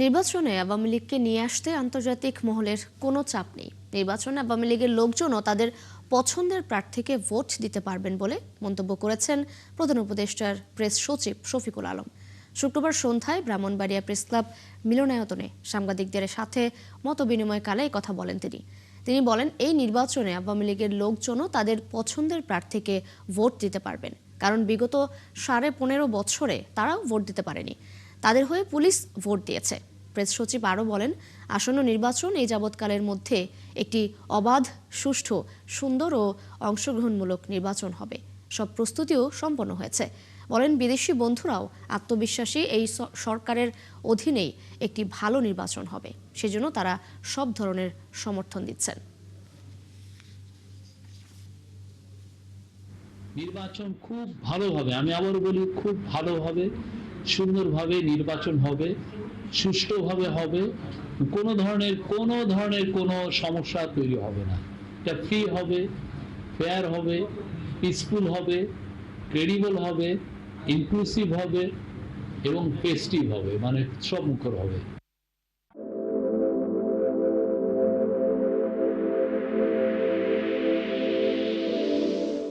নির্বাচনে আওয়ামী লীগকে নিয়ে আসতে আন্তর্জাতিক মহলের কোনো চাপ নেই। নির্বাচনে আওয়ামী লীগের লোকজনও তাদের পছন্দের প্রার্থীকে ভোট দিতে পারবেন বলে মন্তব্য করেছেন প্রধান উপদেষ্টার প্রেস সচিব শফিকুল আলম। শুক্রবার সন্ধ্যায় ব্রাহ্মণবাড়িয়া প্রেস ক্লাব মিলনায়তনে সাংবাদিকদের সাথে মতবিনিময়কালে এই কথা বলেন তিনি বলেন, এই নির্বাচনে আওয়ামী লীগের লোকজনও তাদের পছন্দের প্রার্থীকে ভোট দিতে পারবেন, কারণ বিগত 15.5 বছরে তারাও ভোট দিতে পারেনি। তাদের হয়ে পুলিশ ভোট দিয়েছে। প্রেস সচিব আরও বলেন, আসন্ন নির্বাচন এই যাবৎকালের মধ্যে একটি অবাধ, সুষ্ঠু, সুন্দর ও অংশগ্রহণমূলক নির্বাচন হবে। সব প্রস্তুতিও সম্পন্ন হয়েছে। বলেন, বিদেশি বন্ধুরাও আত্মবিশ্বাসী এই সরকারের অধীনেই একটি ভালো নির্বাচন হবে, সেজন্য তারা সব ধরনের সমর্থন দিচ্ছেন। নির্বাচন খুব ভালোভাবে, আমি আবার বলি খুব ভালোভাবে, সুন্দরভাবে নির্বাচন হবে, সুষ্ঠুভাবে হবে, কোনো ধরনের কোনো সমস্যা তৈরি হবে না। এটা ফ্রি হবে, ফেয়ার হবে, পিসফুল হবে, ক্রেডিবল হবে, ইনক্লুসিভ হবে এবং ফেস্টিভ হবে, মানে উৎসবমুখর হবে।